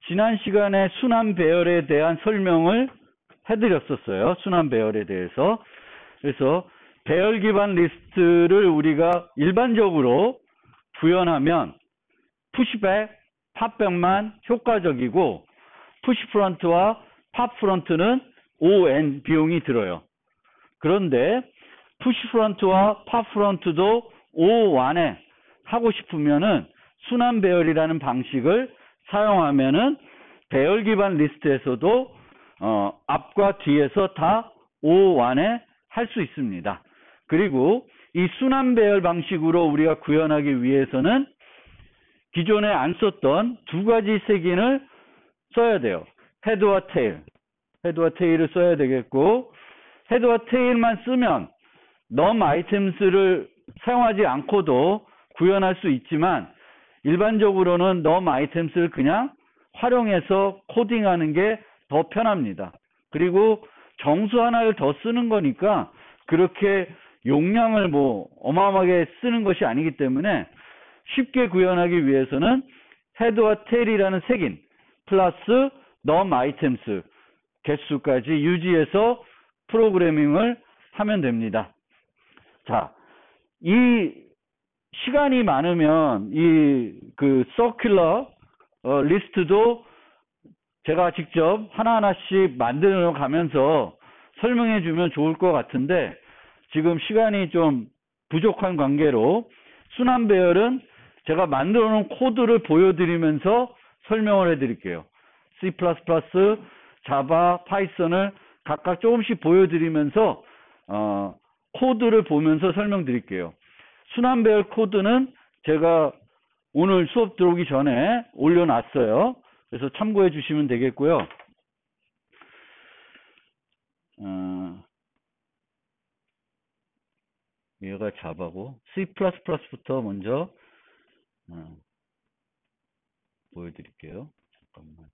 지난 시간에 순환 배열에 대한 설명을 해드렸었어요. 순환 배열에 대해서. 그래서 배열 기반 리스트를 우리가 일반적으로 구현하면 푸시백, 팝백만 효과적이고 푸시 프론트와 팝 프론트는 ON 비용이 들어요. 그런데 푸시 프론트와 팝 프론트도 O1에 하고 싶으면은 순환 배열이라는 방식을 사용하면은 배열 기반 리스트에서도 앞과 뒤에서 다 O1에 할 수 있습니다. 그리고 이 순환 배열 방식으로 우리가 구현하기 위해서는 기존에 안 썼던 두 가지 색인을 써야 돼요. 헤드와 테일. 헤드와 테일을 써야 되겠고, 헤드와 테일만 쓰면 넘 아이템스를 사용하지 않고도 구현할 수 있지만, 일반적으로는 넘 아이템스를 그냥 활용해서 코딩하는 게 더 편합니다. 그리고 정수 하나를 더 쓰는 거니까 그렇게 용량을 뭐 어마어마하게 쓰는 것이 아니기 때문에 쉽게 구현하기 위해서는 헤드와 테일이라는 색인 플러스 넘 아이템스 개수까지 유지해서 프로그래밍을 하면 됩니다. 자, 이 시간이 많으면 이 그 서큘러 리스트도 제가 직접 하나하나씩 만들어 가면서 설명해 주면 좋을 것 같은데 지금 시간이 좀 부족한 관계로 순환 배열은 제가 만들어 놓은 코드를 보여드리면서 설명을 해드릴게요. C++, 자바, 파이썬을 각각 조금씩 보여드리면서 코드를 보면서 설명드릴게요. 순환 배열 코드는 제가 오늘 수업 들어오기 전에 올려놨어요. 그래서 참고해 주시면 되겠고요. 얘가 자바고 C++부터 먼저 보여드릴게요. 잠깐만.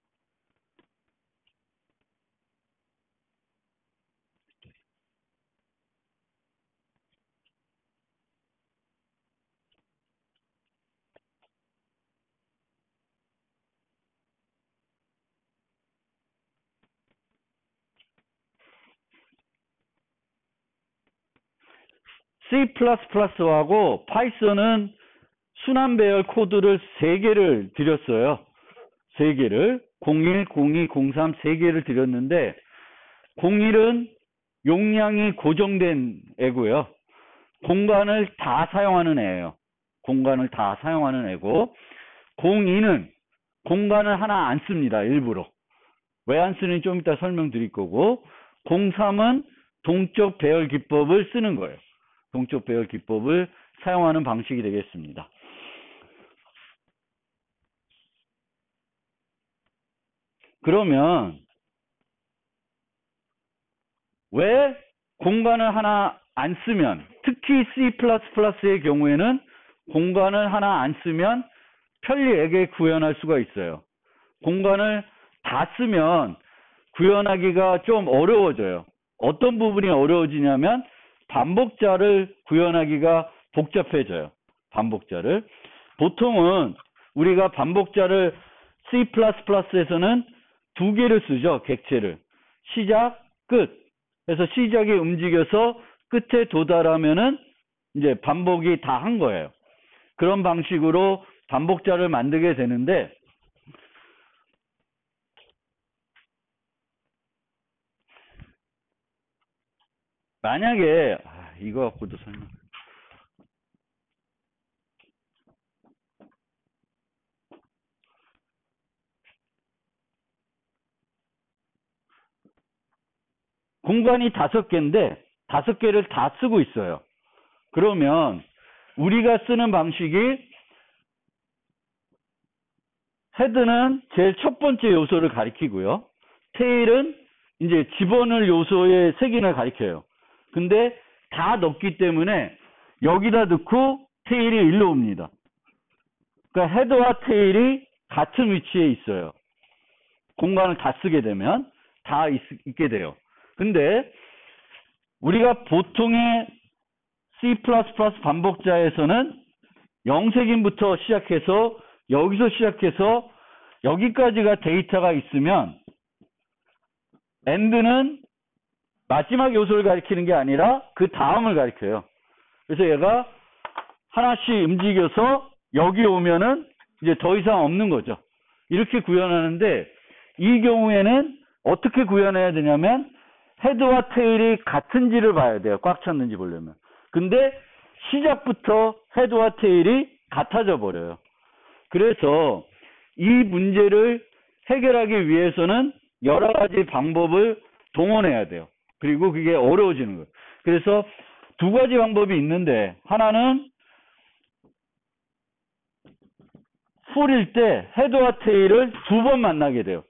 C++하고 파이썬은 순환 배열 코드를 3개를 드렸어요. 3개를 01, 02, 03 3개를 드렸는데 01은 용량이 고정된 애고요. 공간을 다 사용하는 애예요. 공간을 다 사용하는 애고 02는 공간을 하나 안 씁니다. 일부러. 왜 안 쓰는지 좀 이따 설명드릴 거고 03은 동적 배열 기법을 쓰는 거예요. 동적 배열 기법을 사용하는 방식이 되겠습니다. 그러면 왜 공간을 하나 안 쓰면 특히 C++의 경우에는 공간을 하나 안 쓰면 편리하게 구현할 수가 있어요. 공간을 다 쓰면 구현하기가 좀 어려워져요. 어떤 부분이 어려워지냐면 반복자를 구현하기가 복잡해져요. 반복자를. 보통은 우리가 반복자를 C++에서는 2개를 쓰죠. 객체를. 시작, 끝. 그래서 시작이 움직여서 끝에 도달하면은 이제 반복이 다 한 거예요. 그런 방식으로 반복자를 만들게 되는데 만약에 이거 갖고도 설명. 공간이 5개인데 5개를 다 쓰고 있어요. 그러면 우리가 쓰는 방식이 헤드는 제일 첫 번째 요소를 가리키고요. 테일은 이제 집어넣을 요소의 색인을 가리켜요. 근데 다 넣기 때문에 여기다 넣고 테일이 일로 옵니다. 그러니까 헤드와 테일이 같은 위치에 있어요. 공간을 다 쓰게 되면 다 있게 돼요. 근데 우리가 보통의 C++ 반복자에서는 0색인부터 시작해서 여기서 시작해서 여기까지가 데이터가 있으면 AND는 마지막 요소를 가리키는 게 아니라 그 다음을 가리켜요. 그래서 얘가 하나씩 움직여서 여기 오면은 이제 더 이상 없는 거죠. 이렇게 구현하는데 이 경우에는 어떻게 구현해야 되냐면 헤드와 테일이 같은지를 봐야 돼요. 꽉 찼는지 보려면. 근데 시작부터 헤드와 테일이 같아져 버려요. 그래서 이 문제를 해결하기 위해서는 여러 가지 방법을 동원해야 돼요. 그리고 그게 어려워지는 거예요. 그래서 두 가지 방법이 있는데 하나는 풀일 때 헤드와 테일을 두 번 만나게 돼요.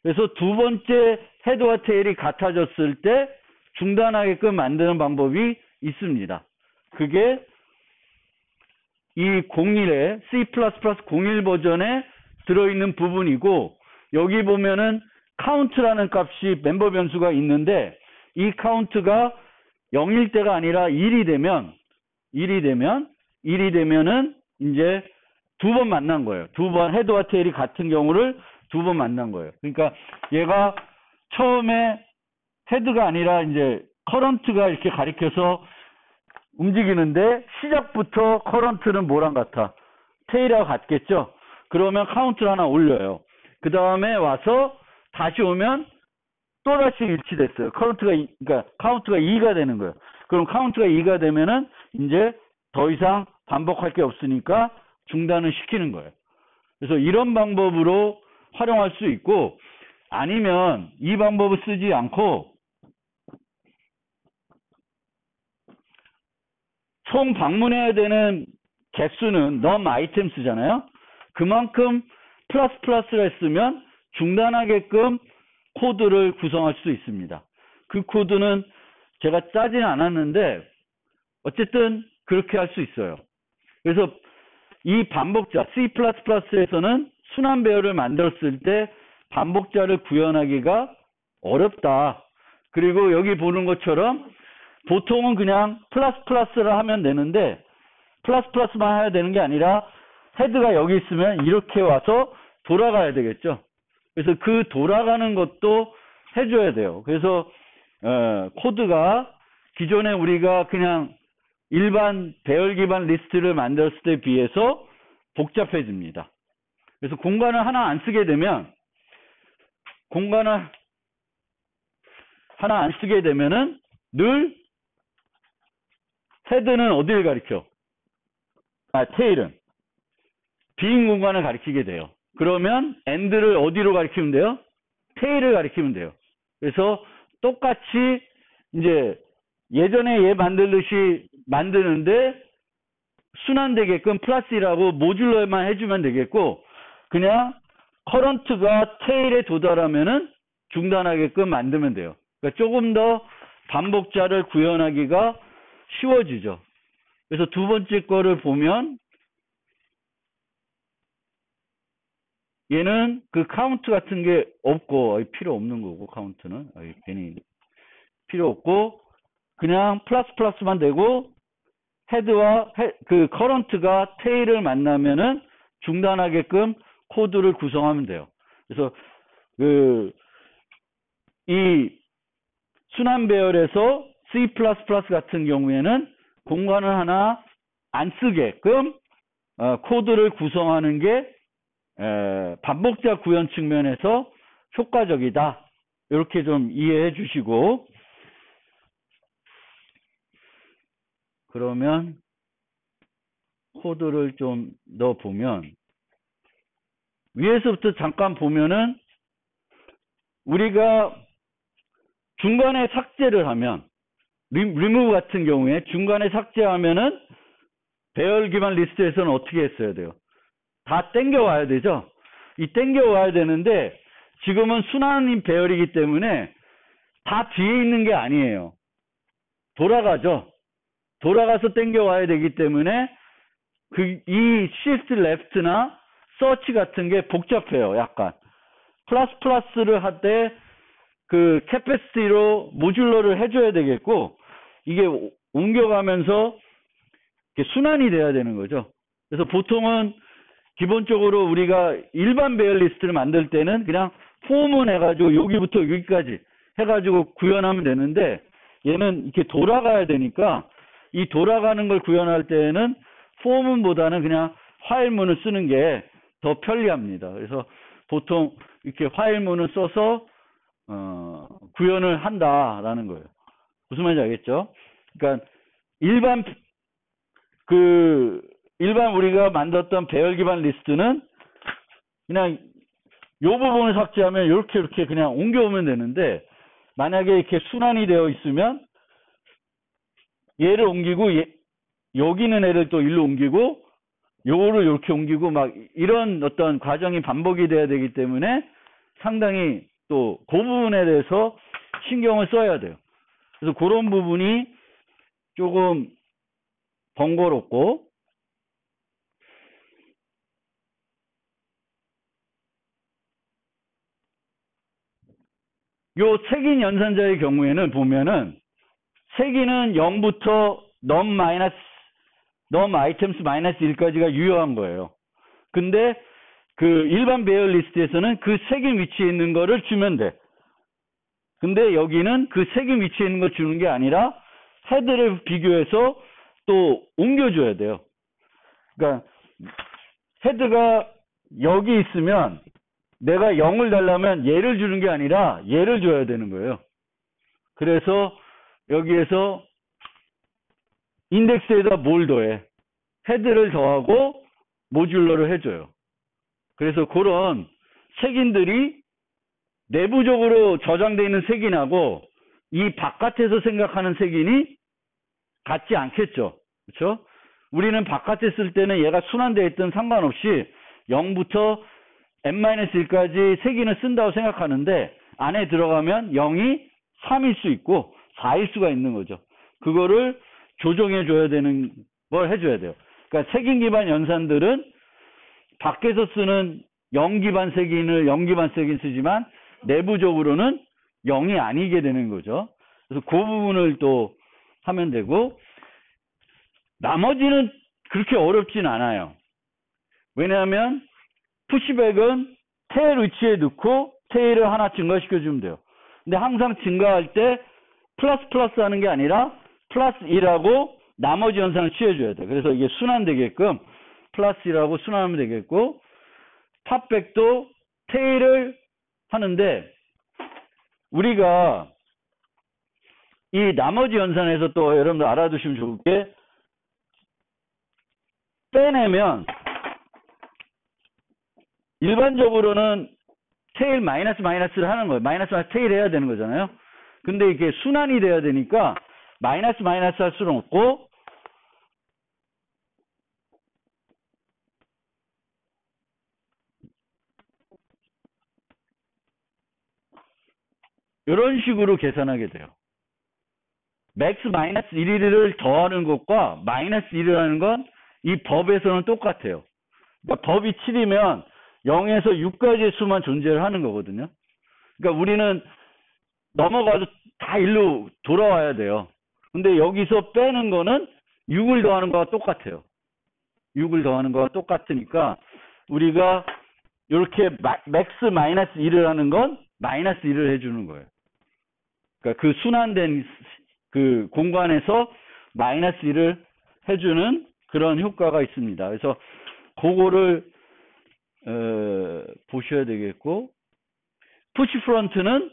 그래서 두 번째 헤드와 테일이 같아졌을 때 중단하게끔 만드는 방법이 있습니다. 그게 이 01에 C++01 버전에 들어있는 부분이고 여기 보면은 카운트라는 값이 멤버 변수가 있는데 이 카운트가 0일 때가 아니라 1이 되면은 이제 두 번 만난 거예요. 두 번 헤드와 테일이 같은 경우를 두 번 만난 거예요. 그러니까 얘가 처음에 헤드가 아니라 이제 커런트가 이렇게 가리켜서 움직이는데 시작부터 커런트는 뭐랑 같아? 테일하고 같겠죠? 그러면 카운트를 하나 올려요. 그 다음에 와서 다시 오면 또다시 일치됐어요. 그러니까 카운트가 2가 되는 거예요. 그럼 카운트가 2가 되면은 이제 더 이상 반복할 게 없으니까 중단을 시키는 거예요. 그래서 이런 방법으로 활용할 수 있고 아니면 이 방법을 쓰지 않고 총 방문해야 되는 개수는 num items잖아요. 그만큼 플러스를 했으면 중단하게끔 코드를 구성할 수 있습니다. 그 코드는 제가 짜지는 않았는데 어쨌든 그렇게 할 수 있어요. 그래서 이 반복자 C++에서는 순환 배열을 만들었을 때 반복자를 구현하기가 어렵다. 그리고 여기 보는 것처럼 보통은 그냥 플러스를 하면 되는데 플러스만 해야 되는 게 아니라 헤드가 여기 있으면 이렇게 와서 돌아가야 되겠죠. 그래서 그 돌아가는 것도 해줘야 돼요. 그래서 코드가 기존에 우리가 그냥 일반 배열 기반 리스트를 만들었을 때 비해서 복잡해집니다. 그래서 공간을 하나 안 쓰게 되면 늘 헤드는 어디를 가리켜? 테일은 빈 공간을 가리키게 돼요. 그러면 AND를 어디로 가리키면 돼요? 테일을 가리키면 돼요. 그래서 똑같이 이제 예전에 얘 만들듯이 만드는데 순환되게끔 플러스라고 모듈러만 해주면 되겠고 그냥 커런트가 테일에 도달하면은 중단하게끔 만들면 돼요. 그러니까 조금 더 반복자를 구현하기가 쉬워지죠. 그래서 두 번째 거를 보면 얘는 그 카운트 같은 게 없고 필요 없는 거고 카운트는 괜히 필요 없고 그냥 플러스만 되고 헤드와 그 커런트가 테일을 만나면은 중단하게끔 코드를 구성하면 돼요. 그래서 이 순환 배열에서 C++ 같은 경우에는 공간을 하나 안 쓰게끔 코드를 구성하는 게 반복자 구현 측면에서 효과적이다. 이렇게 좀 이해해 주시고 그러면 코드를 좀 넣어보면 위에서부터 잠깐 보면은 우리가 중간에 삭제를 하면 remove 같은 경우에 중간에 삭제하면은 배열 기반 리스트에서는 어떻게 했어야 돼요? 다 땡겨와야 되죠? 이 땡겨와야 되는데 지금은 순환인 배열이기 때문에 다 뒤에 있는 게 아니에요. 돌아가죠. 돌아가서 땡겨와야 되기 때문에 이 shift left나 search 같은 게 복잡해요. 약간 플러스를 할 때 그 capacity로 모듈러를 해줘야 되겠고 이게 옮겨가면서 순환이 돼야 되는 거죠. 그래서 보통은 기본적으로 우리가 일반 배열 리스트를 만들 때는 그냥 폼은 해가지고 여기부터 여기까지 해가지고 구현하면 되는데, 얘는 이렇게 돌아가야 되니까 이 돌아가는 걸 구현할 때는 폼문보다는 그냥 화일문을 쓰는 게 더 편리합니다. 그래서 보통 이렇게 화일문을 써서 구현을 한다라는 거예요. 무슨 말인지 알겠죠? 그러니까 일반 우리가 만들었던 배열 기반 리스트는 그냥 요 부분을 삭제하면 이렇게 그냥 옮겨오면 되는데, 만약에 이렇게 순환이 되어 있으면 얘를 옮기고 여기는 애를 또 일로 옮기고 요거를 이렇게 옮기고 막 이런 어떤 과정이 반복이 돼야 되기 때문에 상당히 또 그 부분에 대해서 신경을 써야 돼요. 그래서 그런 부분이 조금 번거롭고, 요 색인 연산자의 경우에는 보면은 색인은 0부터 num items 마이너스 1까지가 유효한 거예요. 근데 그 일반 배열 리스트에서는 그 색인 위치에 있는 거를 주면 돼. 근데 여기는 그 색인 위치에 있는 거 주는 게 아니라 헤드를 비교해서 또 옮겨줘야 돼요. 그러니까 헤드가 여기 있으면 내가 0을 달라면 얘를 주는 게 아니라 얘를 줘야 되는 거예요. 그래서 여기에서 인덱스에다 뭘 더해? 헤드를 더하고 모듈러를 해줘요. 그래서 그런 색인들이 내부적으로 저장되어 있는 색인하고 이 바깥에서 생각하는 색인이 같지 않겠죠. 그렇죠? 우리는 바깥에 쓸 때는 얘가 순환되어 있든 상관없이 0부터 n-1까지 색인을 쓴다고 생각하는데, 안에 들어가면 0이 3일 수 있고 4일 수가 있는 거죠. 그거를 조정해 줘야 되는 걸 해줘야 돼요. 그러니까 색인 기반 연산들은 밖에서 쓰는 0 기반 색인을 0 기반 색인 쓰지만 내부적으로는 0이 아니게 되는 거죠. 그래서 그 부분을 또 하면 되고, 나머지는 그렇게 어렵진 않아요. 왜냐하면 푸시백은 테일 위치에 넣고 테일을 하나 증가시켜 주면 돼요. 근데 항상 증가할 때 플러스 하는 게 아니라 플러스 1하고 나머지 연산을 취해줘야 돼요. 그래서 이게 순환되게끔 플러스 1하고 순환하면 되겠고, 팝백도 테일을 하는데, 우리가 이 나머지 연산에서 또 여러분들 알아두시면 좋을 게, 빼내면 일반적으로는 테일 마이너스를 하는 거예요. 마이너스 테일 해야 되는 거잖아요. 근데 이게 순환이 돼야 되니까 마이너스 할 수는 없고, 이런 식으로 계산하게 돼요. 맥스 마이너스 1을 더하는 것과 마이너스 1을 하는 건 이 법에서는 똑같아요. 그러니까 법이 7이면 0에서 6까지의 수만 존재를 하는 거거든요. 그러니까 우리는 넘어가도 다 1로 돌아와야 돼요. 근데 여기서 빼는 거는 6을 더하는 거와 똑같아요. 6을 더하는 거와 똑같으니까 우리가 이렇게 맥스 마이너스 1을 하는 건 마이너스 1을 해주는 거예요. 그러니까 그 순환된 그 공간에서 마이너스 1을 해주는 그런 효과가 있습니다. 그래서 그거를 보셔야 되겠고, 푸시 프론트는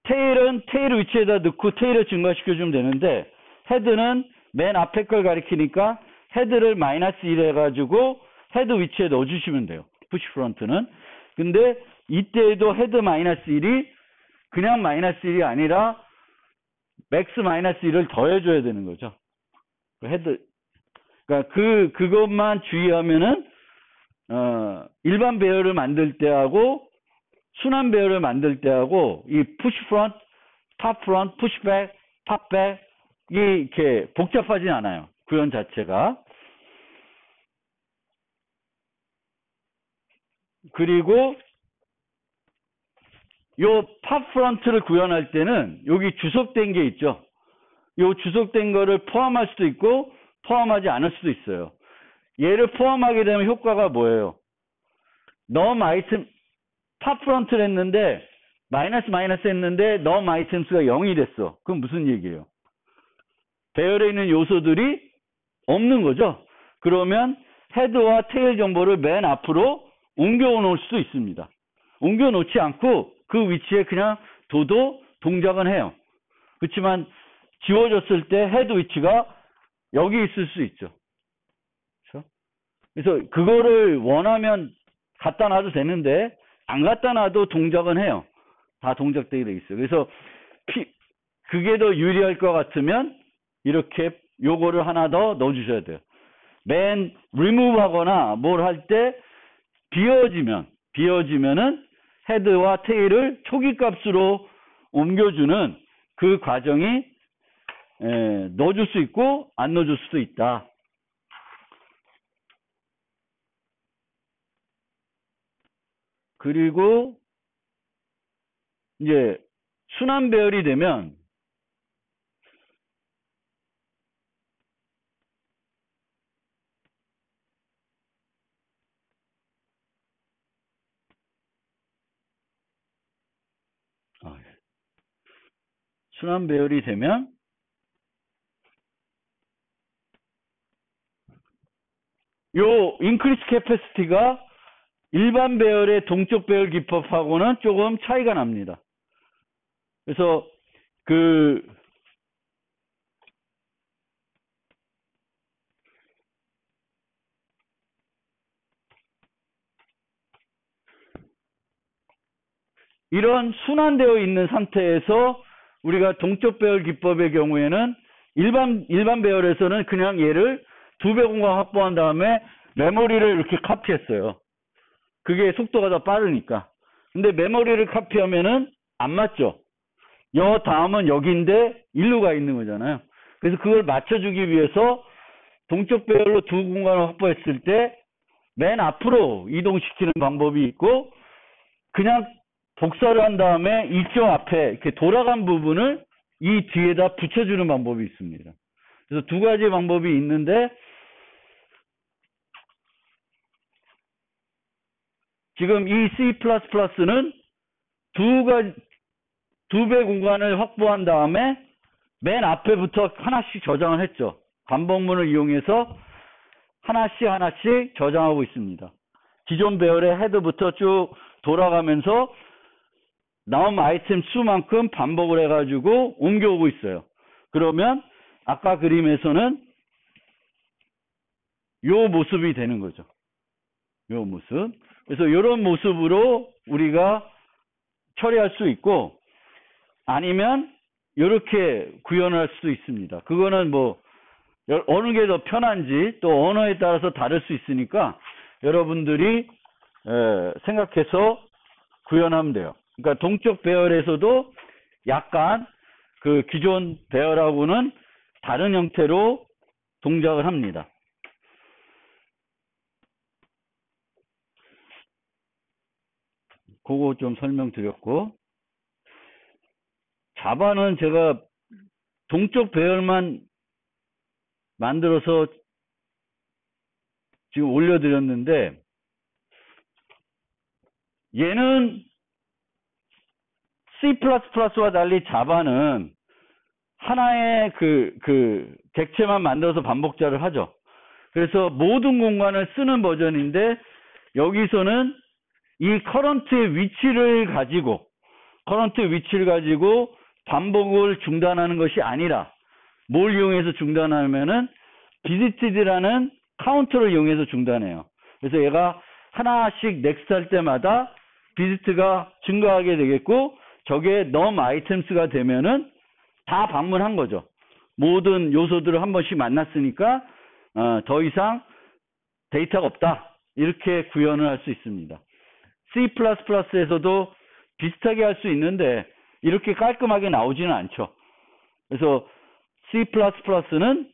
테일은 테일 위치에다 넣고 테일을 증가시켜주면 되는데, 헤드는 맨 앞에 걸 가리키니까 헤드를 마이너스 1 해가지고 헤드 위치에 넣어주시면 돼요. 푸시 프론트는. 근데 이때에도 헤드 마이너스 1이 그냥 마이너스 1이 아니라 맥스 마이너스 1을 더해줘야 되는 거죠. 헤드. 그러니까 그것만 주의하면은, 일반 배열을 만들 때하고 순환 배열을 만들 때하고 이 푸시 프론트, 팝 프론트, 푸시백, 팝백 이 이렇게 복잡하진 않아요. 구현 자체가. 그리고 요 팝 프론트를 구현할 때는 여기 주석된 게 있죠. 요 주석된 거를 포함할 수도 있고 포함하지 않을 수도 있어요. 얘를 포함하게 되면 효과가 뭐예요? 넘 아이템 탑프런트를 했는데 마이너스 했는데 넘 아이템수가 0이 됐어. 그럼 무슨 얘기예요? 배열에 있는 요소들이 없는 거죠. 그러면 헤드와 테일 정보를 맨 앞으로 옮겨 놓을 수도 있습니다. 옮겨 놓지 않고 그 위치에 그냥 동작은 해요. 그렇지만 지워졌을 때 헤드 위치가 여기 있을 수 있죠. 그렇죠? 그래서 그거를 원하면 갖다 놔도 되는데 안 갖다 놔도 동작은 해요. 다 동작되게 돼 있어요. 그래서 그게 더 유리할 것 같으면 이렇게 요거를 하나 더 넣어주셔야 돼요. 맨 remove 하거나 뭘 할 때 비어지면은 헤드와 테일을 초기 값으로 옮겨주는 그 과정이 넣어줄 수 있고 안 넣어줄 수도 있다. 그리고 이제 순환 배열이 되면 순환 배열이 되면 요 인크리스 캐패시티가 일반 배열의 동적 배열 기법하고는 조금 차이가 납니다. 그래서 이런 순환되어 있는 상태에서 우리가 동적 배열 기법의 경우에는 일반 배열에서는 그냥 얘를 2배 공간 확보한 다음에 메모리를 이렇게 카피했어요. 그게 속도가 더 빠르니까. 근데 메모리를 카피하면은 안 맞죠. 여 다음은 여기인데 일로 가 있는 거잖아요. 그래서 그걸 맞춰주기 위해서 동적 배열로 두 공간을 확보했을 때 맨 앞으로 이동시키는 방법이 있고 그냥 복사를 한 다음에 이쪽 앞에 이렇게 돌아간 부분을 이 뒤에다 붙여주는 방법이 있습니다. 그래서 두 가지 방법이 있는데 지금 이 C++는 두 배 공간을 확보한 다음에 맨 앞에부터 하나씩 저장을 했죠. 반복문을 이용해서 하나씩 저장하고 있습니다. 기존 배열의 헤드부터 쭉 돌아가면서 나온 아이템 수만큼 반복을 해가지고 옮겨오고 있어요. 그러면 아까 그림에서는 요 모습이 되는 거죠. 요 모습. 그래서 이런 모습으로 우리가 처리할 수 있고 아니면 이렇게 구현을 할 수도 있습니다. 그거는 뭐 어느 게 더 편한지 또 언어에 따라서 다를 수 있으니까 여러분들이 생각해서 구현하면 돼요. 그러니까 동적 배열에서도 약간 그 기존 배열하고는 다른 형태로 동작을 합니다. 그거 좀 설명드렸고 자바는 제가 동적 배열만 만들어서 지금 올려드렸는데 얘는 C++와 달리 자바는 하나의 그 객체만 만들어서 반복자를 하죠. 그래서 모든 공간을 쓰는 버전인데 여기서는 이 커런트의 위치를 가지고 반복을 중단하는 것이 아니라 뭘 이용해서 중단하면은 visited라는 카운터를 이용해서 중단해요. 그래서 얘가 하나씩 넥스트 할 때마다 visit가 증가하게 되겠고 저게 num items가 되면은 다 방문한 거죠. 모든 요소들을 한 번씩 만났으니까 더 이상 데이터가 없다. 이렇게 구현을 할 수 있습니다. C++에서도 비슷하게 할 수 있는데 이렇게 깔끔하게 나오지는 않죠. 그래서 C++는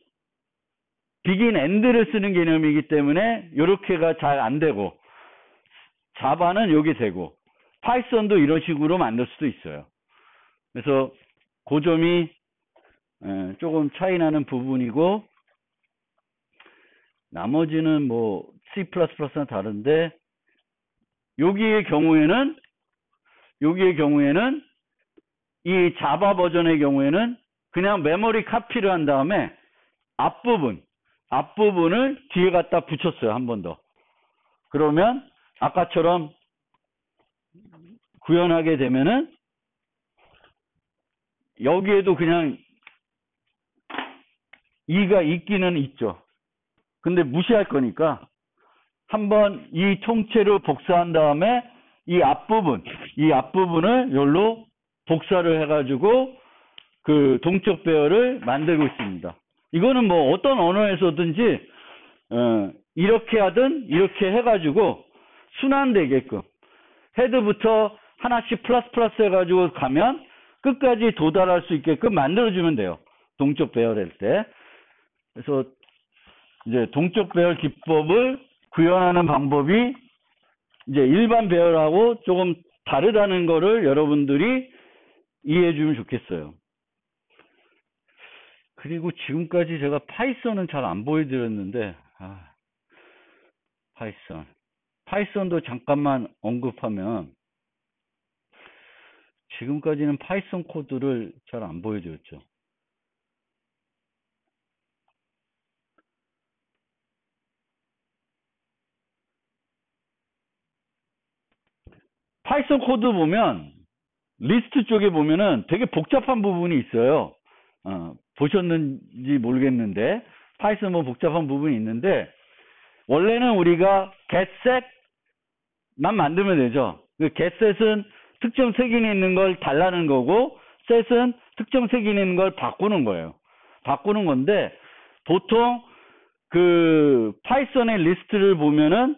begin end를 쓰는 개념이기 때문에 이렇게가 잘 안 되고 자바는 여기 되고 파이썬도 이런 식으로 만들 수도 있어요. 그래서 그 점이 조금 차이 나는 부분이고 나머지는 뭐 C++나 다른데 여기의 경우에는 이 자바 버전의 경우에는 그냥 메모리 카피를 한 다음에 앞부분을 뒤에 갖다 붙였어요. 한 번 더. 그러면 아까처럼 구현하게 되면은 여기에도 그냥 2가 있기는 있죠. 근데 무시할 거니까 한번 이 통째로 복사한 다음에 이 앞부분을 여기로 복사를 해가지고 그 동적 배열을 만들고 있습니다. 이거는 뭐 어떤 언어에서든지 이렇게 하든 이렇게 해가지고 순환되게끔 헤드부터 하나씩 플러스 해가지고 가면 끝까지 도달할 수 있게끔 만들어주면 돼요. 동적 배열할 때. 그래서 이제 동적 배열 기법을 구현하는 방법이 이제 일반 배열하고 조금 다르다는 거를 여러분들이 이해해 주면 좋겠어요. 그리고 지금까지 제가 파이썬은 잘 안 보여드렸는데, 파이썬도 잠깐만 언급하면, 지금까지는 파이썬 코드를 잘 안 보여드렸죠. 파이썬 코드 보면 리스트 쪽에 보면은 되게 복잡한 부분이 있어요. 보셨는지 모르겠는데 파이썬 뭐 복잡한 부분이 있는데 원래는 우리가 getset만 만들면 되죠. 그 getset은 특정 색인이 있는 걸 달라는 거고 set은 특정 색인이 있는 걸 바꾸는 거예요. 바꾸는 건데 보통 그 파이썬의 리스트를 보면은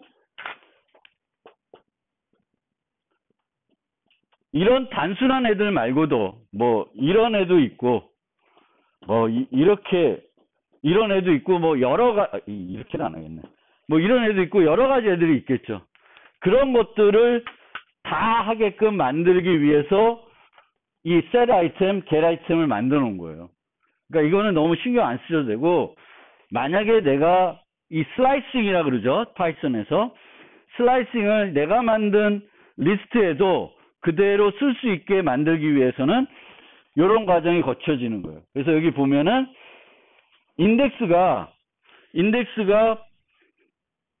이런 단순한 애들 말고도 뭐 이런 애도 있고 뭐 이런 애도 있고 뭐 이렇게는 안 하겠네. 뭐 이런 애도 있고 여러 가지 애들이 있겠죠. 그런 것들을 다 하게끔 만들기 위해서 이 set 아이템, get 아이템을 만들어 놓은 거예요. 그러니까 이거는 너무 신경 안 쓰셔도 되고 만약에 내가 이 슬라이싱이라 그러죠. 파이썬에서 슬라이싱을 내가 만든 리스트에도 그대로 쓸 수 있게 만들기 위해서는 이런 과정이 거쳐지는 거예요. 그래서 여기 보면은 인덱스가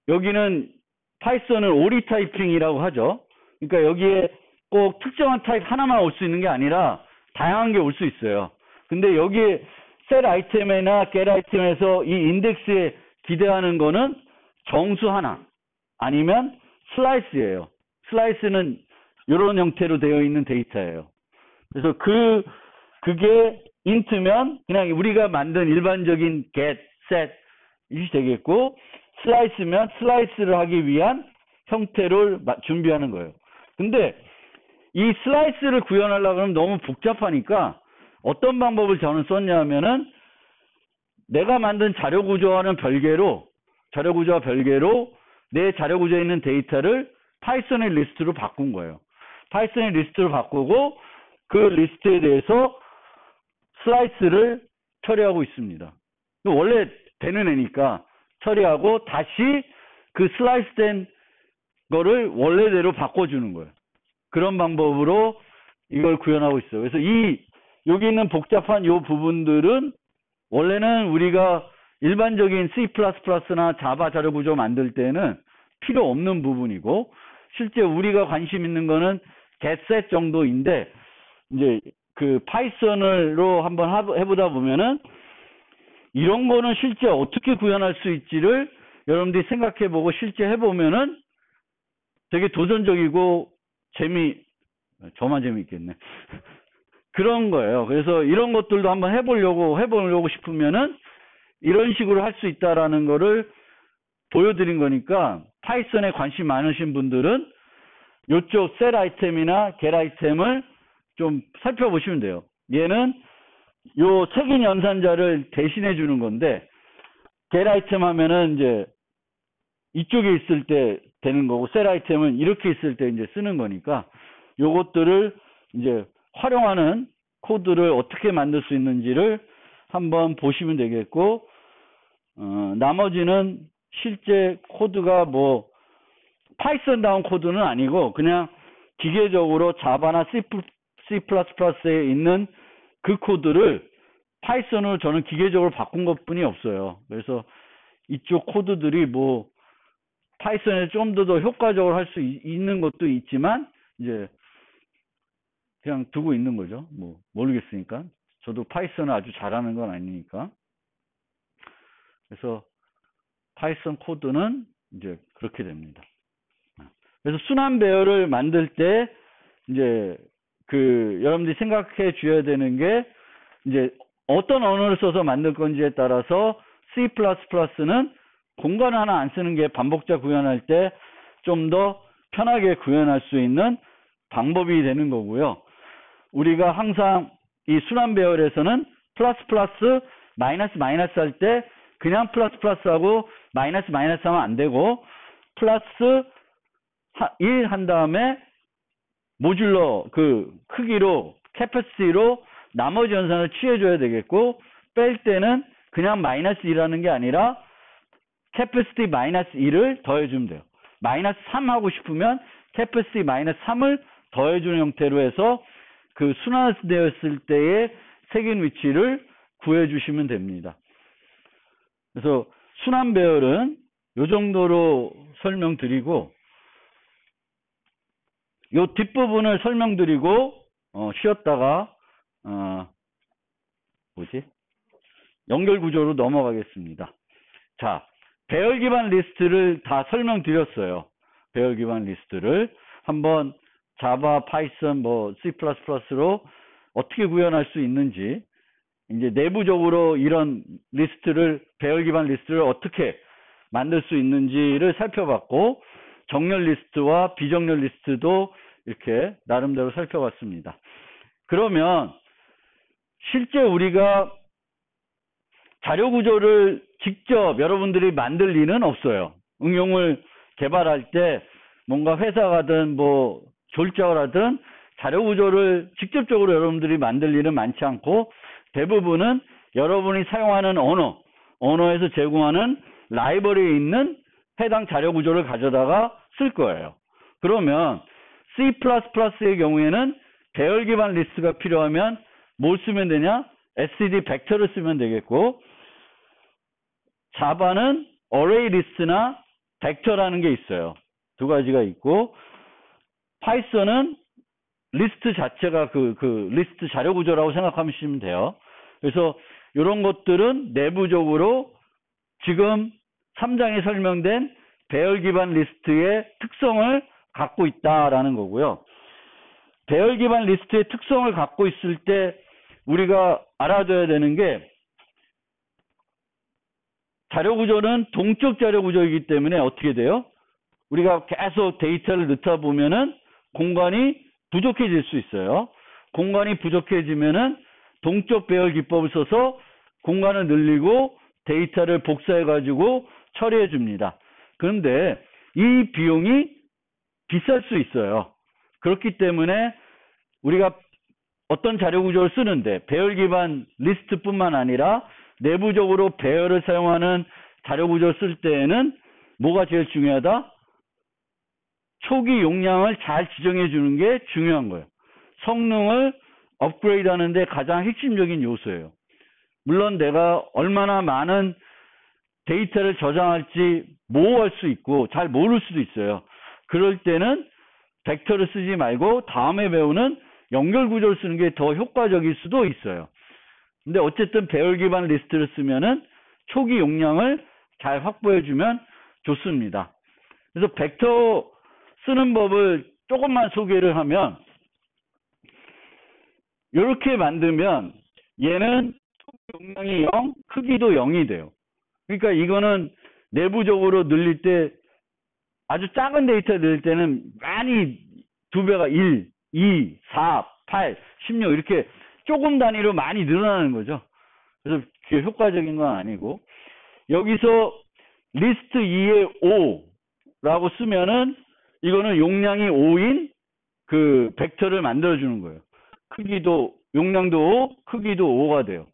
여기는 파이썬은 오리 타이핑이라고 하죠. 그러니까 여기에 꼭 특정한 타입 하나만 올 수 있는 게 아니라 다양한 게 올 수 있어요. 근데 여기에 set 아이템이나 get 아이템에서 이 인덱스에 기대하는 거는 정수 하나 아니면 슬라이스예요. 슬라이스는 이런 형태로 되어 있는 데이터예요. 그래서 그게 int면 그냥 우리가 만든 일반적인 get, set 이 되겠고 슬라이스면 슬라이스를 하기 위한 형태를 준비하는 거예요. 근데 이 슬라이스를 구현하려고 하면 너무 복잡하니까 어떤 방법을 저는 썼냐면은 내가 만든 자료 구조와 별개로 내 자료 구조에 있는 데이터를 파이썬의 리스트로 바꾼 거예요. 파이썬의 리스트로 바꾸고 그 리스트에 대해서 슬라이스를 처리하고 있습니다. 원래 되는 애니까 처리하고 다시 그 슬라이스된 거를 원래대로 바꿔주는 거예요. 그런 방법으로 이걸 구현하고 있어요. 그래서 여기 있는 복잡한 요 부분들은 원래는 우리가 일반적인 C++나 자바 자료 구조 만들 때는 필요 없는 부분이고 실제 우리가 관심 있는 거는 getset 정도인데 이제 그 파이썬으로 한번 해보다 보면은 이런 거는 실제 어떻게 구현할 수 있지를 여러분들이 생각해보고 실제 해보면은 되게 도전적이고 저만 재미있겠네. 그런 거예요. 그래서 이런 것들도 한번 해보려고 싶으면은 이런 식으로 할 수 있다라는 거를 보여드린 거니까 파이썬에 관심 많으신 분들은 이쪽 set 아이템이나 get 아이템을 좀 살펴보시면 돼요. 얘는 요 색인 연산자를 대신해 주는 건데 get 아이템 하면은 이제 이쪽에 있을 때 되는 거고 set 아이템은 이렇게 있을 때 이제 쓰는 거니까 요것들을 이제 활용하는 코드를 어떻게 만들 수 있는지를 한번 보시면 되겠고 나머지는 실제 코드가 뭐 파이썬다운 코드는 아니고 그냥 기계적으로 자바나 C++에 있는 그 코드를 파이썬으로 저는 기계적으로 바꾼 것뿐이 없어요. 그래서 이쪽 코드들이 뭐 파이썬에 좀 더 효과적으로 할 수 있는 것도 있지만 이제 그냥 두고 있는 거죠. 뭐 모르겠으니까. 저도 파이썬을 아주 잘하는 건 아니니까. 그래서 파이썬 코드는 이제 그렇게 됩니다. 그래서 순환 배열을 만들 때 이제 그 여러분들이 생각해 주셔야 되는 게 이제 어떤 언어를 써서 만들 건지에 따라서 C++는 공간 하나 안 쓰는 게 반복자 구현할 때 좀 더 편하게 구현할 수 있는 방법이 되는 거고요. 우리가 항상 이 순환 배열에서는 플러스 마이너스 할 때 그냥 플러스 하고 마이너스 하면 안 되고 플러스 1 한 다음에 모듈러 그 크기로 캐퍼시티로 나머지 연산을 취해줘야 되겠고 뺄 때는 그냥 마이너스 2라는 게 아니라 캐퍼시티 마이너스 2를 더해주면 돼요. 마이너스 3 하고 싶으면 캐퍼시티 마이너스 3을 더해주는 형태로 해서 그 순환되었을 때의 색인 위치를 구해주시면 됩니다. 그래서 순환 배열은 이 정도로 설명드리고 요 뒷부분을 설명드리고 쉬었다가 연결 구조로 넘어가겠습니다. 자, 배열 기반 리스트를 다 설명드렸어요. 배열 기반 리스트를 한번 자바, 파이썬, 뭐 C++로 어떻게 구현할 수 있는지 이제 내부적으로 이런 리스트를 배열 기반 리스트를 어떻게 만들 수 있는지를 살펴봤고 정렬 리스트와 비정렬 리스트도 이렇게 나름대로 살펴봤습니다. 그러면 실제 우리가 자료 구조를 직접 여러분들이 만들 리는 없어요. 응용을 개발할 때 뭔가 회사가든 뭐 졸작을 하든 자료 구조를 직접적으로 여러분들이 만들 리는 많지 않고 대부분은 여러분이 사용하는 언어에서 제공하는 라이브러리에 있는 해당 자료 구조를 가져다가 쓸 거예요. 그러면 C++의 경우에는 배열 기반 리스트가 필요하면 뭘 쓰면 되냐? std 벡터를 쓰면 되겠고 자바는 어레이 리스트나 벡터라는 게 있어요. 두 가지가 있고 파이썬은 리스트 자체가 그 리스트 자료 구조라고 생각하시면 돼요. 그래서 이런 것들은 내부적으로 지금 3장에 설명된 배열 기반 리스트의 특성을 갖고 있다라는 거고요. 배열 기반 리스트의 특성을 갖고 있을 때 우리가 알아둬야 되는 게 자료 구조는 동적 자료 구조이기 때문에 어떻게 돼요? 우리가 계속 데이터를 넣다 보면은 공간이 부족해질 수 있어요. 공간이 부족해지면은 동적 배열 기법을 써서 공간을 늘리고 데이터를 복사해 가지고 처리해 줍니다. 그런데 이 비용이 비쌀 수 있어요. 그렇기 때문에 우리가 어떤 자료 구조를 쓰는데 배열 기반 리스트뿐만 아니라 내부적으로 배열을 사용하는 자료 구조를 쓸 때에는 뭐가 제일 중요하다? 초기 용량을 잘 지정해 주는 게 중요한 거예요. 성능을 업그레이드 하는데 가장 핵심적인 요소예요. 물론 내가 얼마나 많은 데이터를 저장할지 모호할 수 있고 잘 모를 수도 있어요. 그럴 때는 벡터를 쓰지 말고 다음에 배우는 연결 구조를 쓰는 게 더 효과적일 수도 있어요. 근데 어쨌든 배열 기반 리스트를 쓰면은 초기 용량을 잘 확보해 주면 좋습니다. 그래서 벡터 쓰는 법을 조금만 소개를 하면 이렇게 만들면 얘는 용량이 0, 크기도 0이 돼요. 그러니까 이거는 내부적으로 늘릴 때 아주 작은 데이터 늘릴 때는 많이 2배가 1, 2, 4, 8, 16 이렇게 조금 단위로 많이 늘어나는 거죠. 그래서 그게 효과적인 건 아니고 여기서 리스트 2에 5라고 쓰면은 이거는 용량이 5인 그 벡터를 만들어 주는 거예요. 크기도 용량도 5, 크기도 5가 돼요.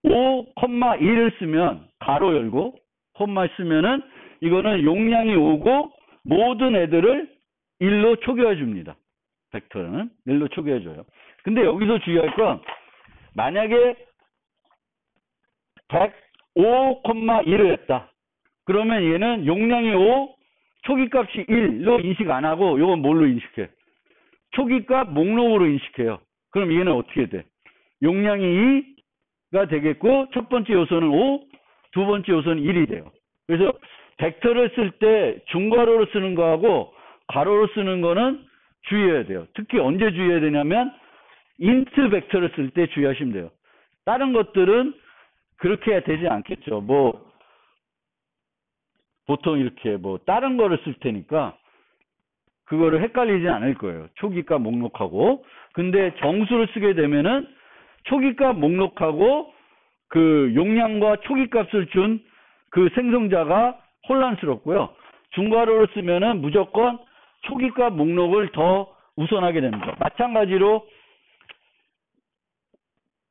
5,1을 쓰면 가로 열고 콤마 쓰면은 이거는 용량이 5고 모든 애들을 1로 초기화 줍니다. 벡터는 1로 초기화 줘요. 근데 여기서 주의할 건 만약에 105,1을 했다. 그러면 얘는 용량이 5, 초기값이 1로 인식 안 하고 이건 뭘로 인식해? 초기값 목록으로 인식해요. 그럼 얘는 어떻게 돼? 용량이 2가 되겠고 첫 번째 요소는 5, 두 번째 요소는 1이 돼요. 그래서 벡터를 쓸 때 중괄호로 쓰는 거하고 괄호로 쓰는 거는 주의해야 돼요. 특히 언제 주의해야 되냐면 인트 벡터를 쓸 때 주의하시면 돼요. 다른 것들은 그렇게 되지 않겠죠. 뭐 보통 이렇게 뭐 다른 거를 쓸 테니까 그거를 헷갈리지 않을 거예요. 초기값 목록하고. 근데 정수를 쓰게 되면은 초기값 목록하고 그 용량과 초기값을 준 그 생성자가 혼란스럽고요. 중괄호를 쓰면은 무조건 초기값 목록을 더 우선하게 됩니다. 마찬가지로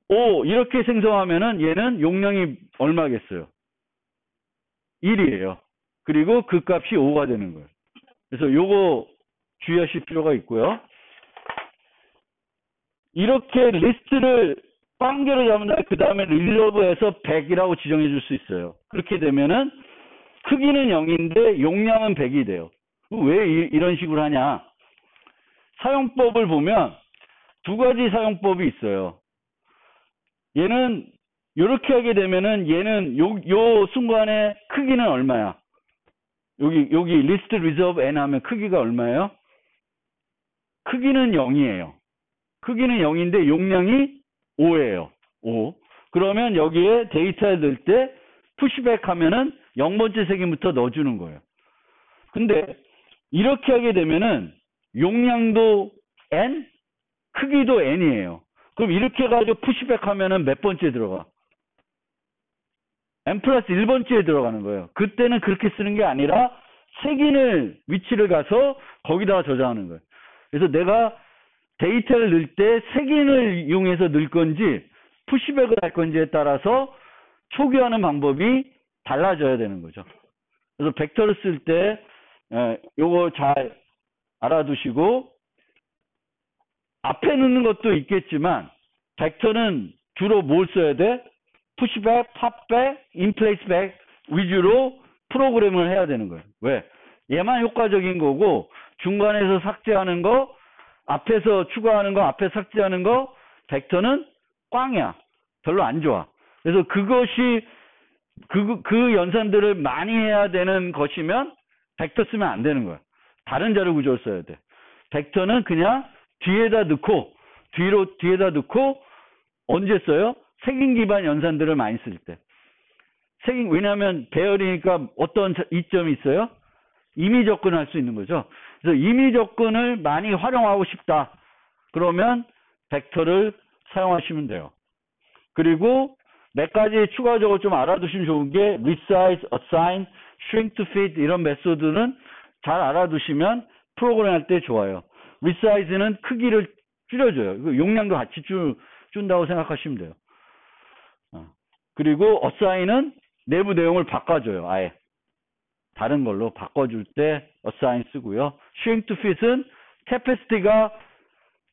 5 이렇게 생성하면은 얘는 용량이 얼마겠어요? 1이에요. 그리고 그 값이 5가 되는 거예요. 그래서 요거 주의하실 필요가 있고요. 이렇게 리스트를 빵개로 잡은 다음에 그 다음에 릴러브에서 100이라고 지정해 줄 수 있어요. 그렇게 되면은 크기는 0인데 용량은 100이 돼요. 왜 이런 식으로 하냐? 사용법을 보면 두 가지 사용법이 있어요. 얘는 이렇게 하게 되면은 얘는 요 순간에 크기는 얼마야? 여기 리스트 리저브 n 하면 크기가 얼마예요? 크기는 0이에요. 크기는 0인데 용량이 5예요. 5. 그러면 여기에 데이터를 넣을 때 푸시백 하면은 0번째 색임부터 넣어주는 거예요. 근데 이렇게 하게 되면은 용량도 n, 크기도 n이에요. 그럼 이렇게 해가지고 푸시백 하면은 몇 번째 들어가? n 플러스 1번째에 들어가는 거예요. 그때는 그렇게 쓰는 게 아니라 색인을 위치를 가서 거기다가 저장하는 거예요. 그래서 내가 데이터를 넣을 때 색인을 이용해서 넣을 건지 푸시백을 할 건지에 따라서 초기화하는 방법이 달라져야 되는 거죠. 그래서 벡터를 쓸 때 요거 잘 알아두시고 앞에 넣는 것도 있겠지만 벡터는 주로 뭘 써야 돼? 푸시백, 팝백, 인플레이스백 위주로 프로그램을 해야 되는 거예요. 왜? 얘만 효과적인 거고 중간에서 삭제하는 거, 앞에서 추가하는 거, 앞에 삭제하는 거 벡터는 꽝이야. 별로 안 좋아. 그래서 그것이 그 연산들을 많이 해야 되는 것이면 벡터 쓰면 안 되는 거야. 다른 자료 구조를 써야 돼. 벡터는 그냥 뒤에다 넣고 언제 써요? 색인 기반 연산들을 많이 쓸 때. 왜냐하면 배열이니까 어떤 이점이 있어요? 임의 접근을 할 수 있는 거죠. 그래서 임의 접근을 많이 활용하고 싶다. 그러면 벡터를 사용하시면 돼요. 그리고 몇 가지 추가적으로 좀 알아두시면 좋은 게 resize, assign, shrink to fit 이런 메소드는 잘 알아두시면 프로그램 할 때 좋아요. resize는 크기를 줄여줘요. 용량도 같이 준다고 생각하시면 돼요. 그리고 assign은 내부 내용을 바꿔줘요. 아예 다른 걸로 바꿔줄 때 assign 쓰고요. shrink to fit은 capacity가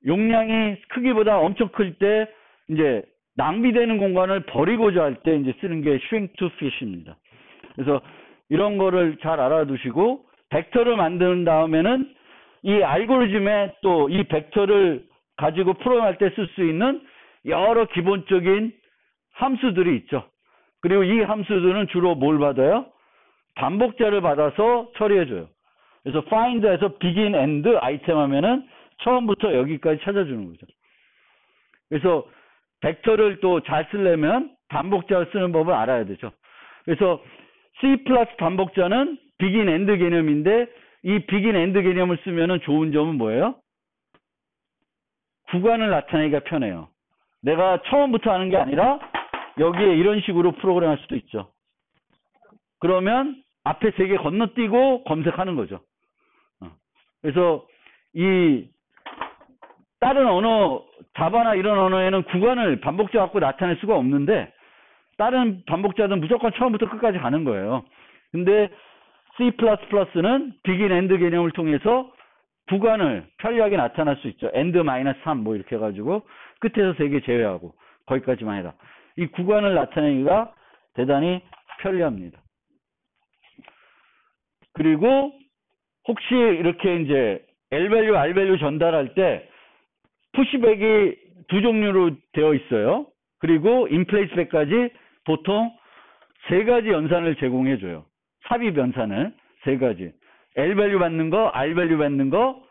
용량이 크기보다 엄청 클 때 이제 낭비되는 공간을 버리고자 할 때 이제 쓰는 게 shrink to fit입니다. 그래서 이런 거를 잘 알아두시고 벡터를 만든 다음에는 이 알고리즘에 또 이 벡터를 가지고 프로그램할 때 쓸 수 있는 여러 기본적인 함수들이 있죠. 그리고 이 함수들은 주로 뭘 받아요? 반복자를 받아서 처리해줘요. 그래서 find에서 begin, end, item 하면은 처음부터 여기까지 찾아주는 거죠. 그래서 벡터를 또 잘 쓰려면 반복자를 쓰는 법을 알아야 되죠. 그래서 C 플러스 반복자는 begin, end 개념인데 이 begin, end 개념을 쓰면은 좋은 점은 뭐예요? 구간을 나타내기가 편해요. 내가 처음부터 하는 게 아니라 여기에 이런 식으로 프로그램할 수도 있죠. 그러면 앞에 세 개 건너뛰고 검색하는 거죠. 그래서 이 다른 언어, 자바나 이런 언어에는 구간을 반복자 갖고 나타낼 수가 없는데 다른 반복자들은 무조건 처음부터 끝까지 가는 거예요. 근데 C++는 begin, end 개념을 통해서 구간을 편리하게 나타날 수 있죠. end -3 뭐 이렇게 해가지고 끝에서 3개 제외하고 거기까지만 해라. 이 구간을 나타내기가 대단히 편리합니다. 그리고 혹시 이렇게 이제 L-value, R-value 전달할 때 푸시백이 두 종류로 되어 있어요. 그리고 인플레이스백까지 보통 3가지 연산을 제공해줘요. 삽입 연산을 3가지. L-value 받는 거, R-value 받는 거,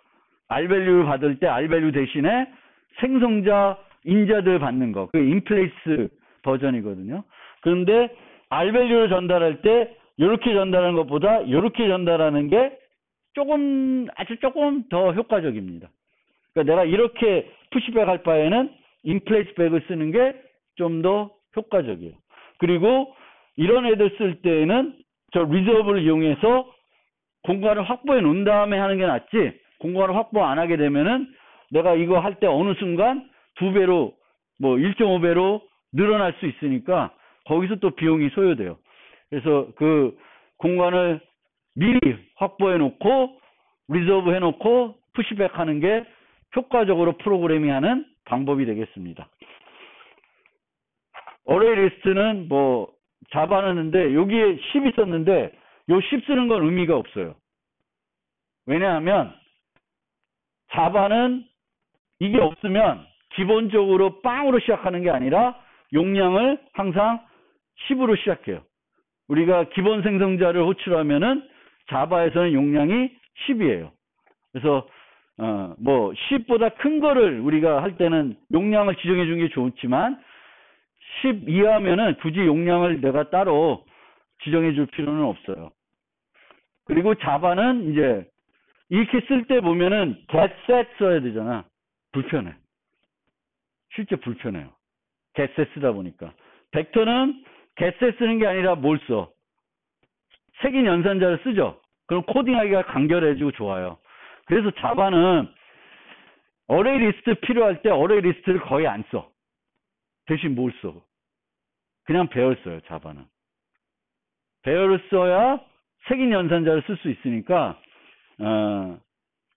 R-value 받을 때 R-value 대신에 생성자, 인자들 받는 거. 그게 인플레이스 버전이거든요. 그런데 R-value를 전달할 때 이렇게 전달하는 것보다 이렇게 전달하는 게 아주 조금 더 효과적입니다. 그러니까 내가 이렇게 푸시백 할 바에는 인플레이스백을 쓰는 게 좀 더 효과적이에요. 그리고 이런 애들 쓸 때에는 저 리저브를 이용해서 공간을 확보해 놓은 다음에 하는 게 낫지, 공간을 확보 안 하게 되면은 내가 이거 할 때 어느 순간 2배로 뭐 1.5배로 늘어날 수 있으니까 거기서 또 비용이 소요돼요. 그래서 그 공간을 미리 확보해 놓고 리저브 해 놓고 푸시백 하는 게 효과적으로 프로그래밍 하는 방법이 되겠습니다. 어레이 리스트는 뭐 자바는데 여기에 10이 썼는데 요 10 쓰는 건 의미가 없어요. 왜냐하면 자바는 이게 없으면 기본적으로 빵으로 시작하는 게 아니라 용량을 항상 10으로 시작해요. 우리가 기본 생성자를 호출하면은 자바에서는 용량이 10이에요. 그래서 뭐 10보다 큰 거를 우리가 할 때는 용량을 지정해 주는 게 좋지만 10 이하면은 굳이 용량을 내가 따로 지정해 줄 필요는 없어요. 그리고 자바는 이제 이렇게 쓸 때 보면은 get set 써야 되잖아. 불편해. 실제 불편해요. get set 쓰다 보니까. 벡터는 get set 쓰는 게 아니라 뭘 써? 색인 연산자를 쓰죠. 그럼 코딩하기가 간결해지고 좋아요. 그래서 자바는 어레이 리스트 필요할 때 어레이 리스트를 거의 안 써. 대신 뭘 써? 그냥 배열 써요. 자바는. 배열을 써야 색인 연산자를 쓸 수 있으니까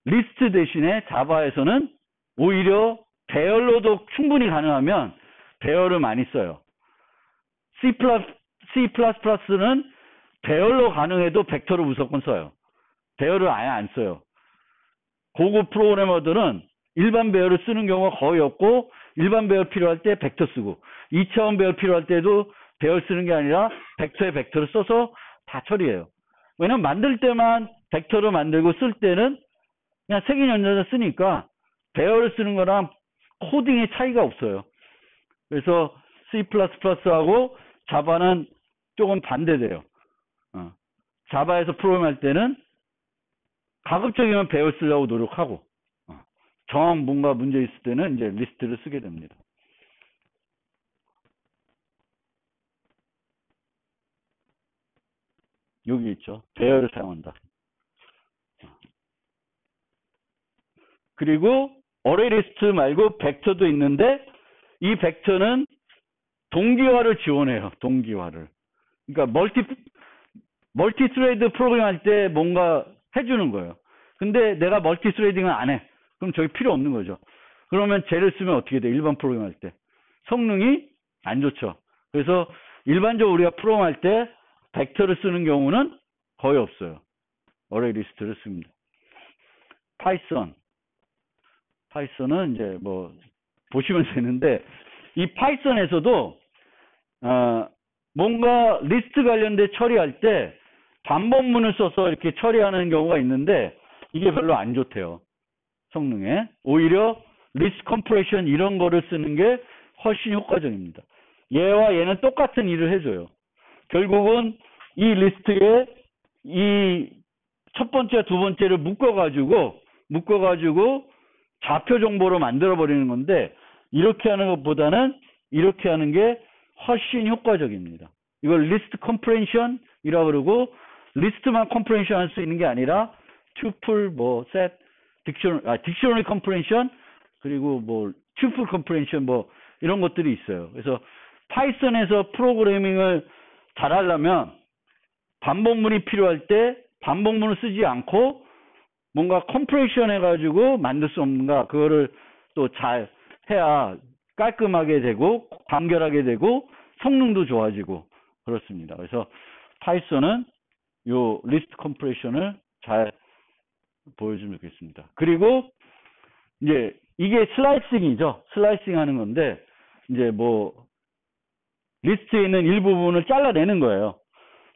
리스트 대신에 자바에서는 오히려 배열로도 충분히 가능하면 배열을 많이 써요. C++는 배열로 가능해도 벡터를 무조건 써요. 배열을 아예 안 써요. 고급 프로그래머들은 일반 배열을 쓰는 경우가 거의 없고 일반 배열 필요할 때 벡터 쓰고 2차원 배열 필요할 때도 배열 쓰는 게 아니라 벡터에 벡터를 써서 다 처리해요. 왜냐면 만들 때만 벡터를 만들고 쓸 때는 그냥 색인 연산자 쓰니까 배열을 쓰는 거랑 코딩의 차이가 없어요. 그래서 C++하고 자바는 조금 반대돼요. 자바에서 프로그램할 때는 가급적이면 배열 쓰려고 노력하고 정확 뭔가 문제 있을 때는 이제 리스트를 쓰게 됩니다. 여기 있죠. 배열을 사용한다. 그리고 어레이 리스트 말고 벡터도 있는데 이 벡터는 동기화를 지원해요. 동기화를. 그러니까 멀티 스레드 프로그램 할 때 뭔가 해주는 거예요. 근데 내가 멀티 스레딩을 안 해. 그럼 저기 필요 없는 거죠. 그러면 쟤를 쓰면 어떻게 돼? 일반 프로그램 할 때. 성능이 안 좋죠. 그래서 일반적으로 우리가 프로그램 할 때 벡터를 쓰는 경우는 거의 없어요. 어레이 리스트를 씁니다. 파이썬은 이제 뭐 보시면 되는데 이 파이썬에서도 뭔가 리스트 관련된 처리할 때 반복문을 써서 이렇게 처리하는 경우가 있는데 이게 별로 안 좋대요. 성능에. 오히려 리스트 컴프레션 이런 거를 쓰는 게 훨씬 효과적입니다. 얘와 얘는 똑같은 일을 해줘요. 결국은 이 리스트에 이 첫 번째, 두 번째를 묶어가지고 좌표 정보로 만들어버리는 건데 이렇게 하는 것보다는 이렇게 하는 게 훨씬 효과적입니다. 이걸 리스트 컴프레션이라고 그러고 리스트만 컴프레션 할 수 있는 게 아니라 tuple, 뭐 set, 딕셔너리 컴프레션 그리고 뭐 tuple 컴프레션 뭐 이런 것들이 있어요. 그래서 파이썬에서 프로그래밍을 잘하려면 반복문이 필요할 때 반복문을 쓰지 않고 뭔가 컴프레션 해가지고 만들 수 없는가, 그거를 또 잘 해야 깔끔하게 되고 간결하게 되고 성능도 좋아지고 그렇습니다. 그래서 파이썬은 요 리스트 컴프레션을 잘 보여주면 좋겠습니다. 그리고 이제 이게 슬라이싱이죠. 슬라이싱 하는 건데, 이제 뭐 리스트에 있는 일부분을 잘라내는 거예요.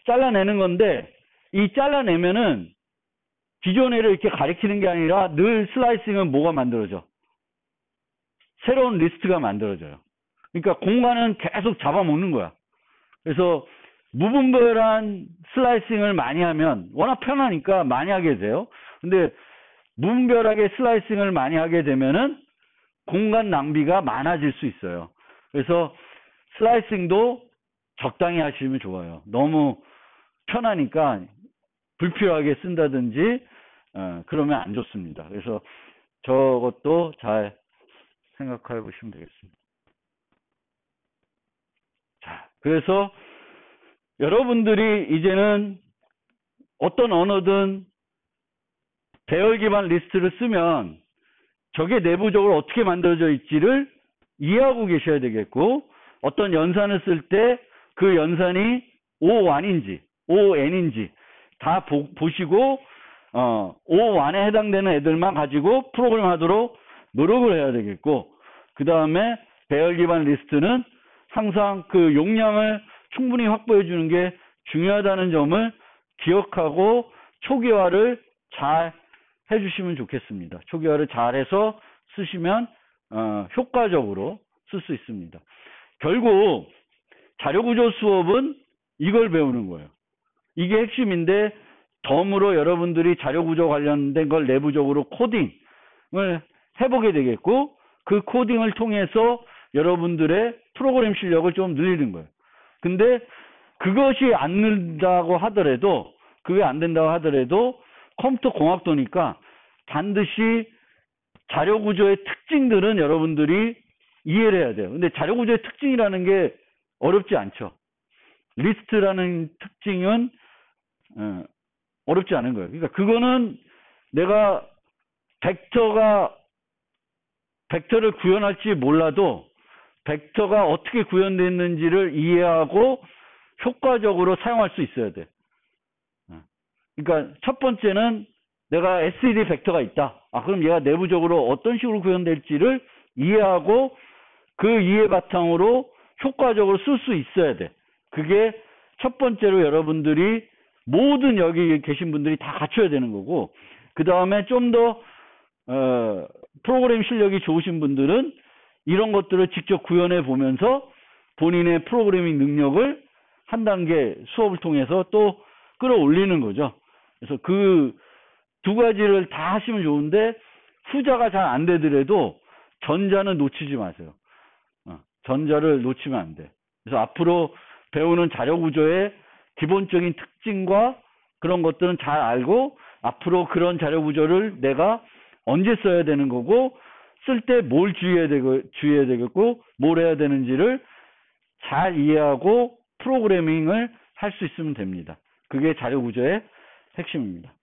잘라내는 건데, 이 잘라내면은 기존에를 이렇게 가리키는 게 아니라 늘 슬라이싱은 뭐가 만들어져? 새로운 리스트가 만들어져요. 그러니까 공간은 계속 잡아먹는 거야. 그래서 무분별한 슬라이싱을 많이 하면 워낙 편하니까 많이 하게 돼요. 근데 무분별하게 슬라이싱을 많이 하게 되면은 공간 낭비가 많아질 수 있어요. 그래서 슬라이싱도 적당히 하시면 좋아요. 너무 편하니까 불필요하게 쓴다든지 그러면 안 좋습니다. 그래서 저것도 잘 생각해 보시면 되겠습니다. 자, 그래서 여러분들이 이제는 어떤 언어든 배열 기반 리스트를 쓰면 저게 내부적으로 어떻게 만들어져 있지를 이해하고 계셔야 되겠고, 어떤 연산을 쓸 때 그 연산이 O1인지 ON인지 다 보시고 O1에 해당되는 애들만 가지고 프로그램 하도록 노력을 해야 되겠고, 그 다음에 배열 기반 리스트는 항상 그 용량을 충분히 확보해 주는 게 중요하다는 점을 기억하고 초기화를 잘 해주시면 좋겠습니다. 초기화를 잘해서 쓰시면 효과적으로 쓸 수 있습니다. 결국 자료구조 수업은 이걸 배우는 거예요. 이게 핵심인데, 덤으로 여러분들이 자료구조 관련된 걸 내부적으로 코딩을 해보게 되겠고, 그 코딩을 통해서 여러분들의 프로그램 실력을 좀 늘리는 거예요. 근데 그것이 안 는다고 하더라도, 그게 안 된다고 하더라도 컴퓨터 공학도니까 반드시 자료구조의 특징들은 여러분들이 이해를 해야 돼요. 근데 자료구조의 특징이라는 게 어렵지 않죠. 리스트라는 특징은 어렵지 않은 거예요. 그러니까 그거는 내가 벡터를 구현할지 몰라도 벡터가 어떻게 구현됐는지를 이해하고 효과적으로 사용할 수 있어야 돼. 그러니까 첫 번째는 내가 SED 벡터가 있다. 그럼 얘가 내부적으로 어떤 식으로 구현될지를 이해하고 그 이해 바탕으로 효과적으로 쓸 수 있어야 돼. 그게 첫 번째로 여러분들이 모든 여기 계신 분들이 다 갖춰야 되는 거고, 그 다음에 좀 더 프로그램 실력이 좋으신 분들은 이런 것들을 직접 구현해 보면서 본인의 프로그래밍 능력을 한 단계 수업을 통해서 또 끌어올리는 거죠. 그래서 그 두 가지를 다 하시면 좋은데, 후자가 잘 안 되더라도 전자는 놓치지 마세요. 전자를 놓치면 안 돼. 그래서 앞으로 배우는 자료구조의 기본적인 특징과 그런 것들은 잘 알고, 앞으로 그런 자료구조를 내가 언제 써야 되는 거고, 쓸 때 뭘 주의해야 되겠고, 뭘 해야 되는지를 잘 이해하고 프로그래밍을 할 수 있으면 됩니다. 그게 자료구조의 핵심입니다.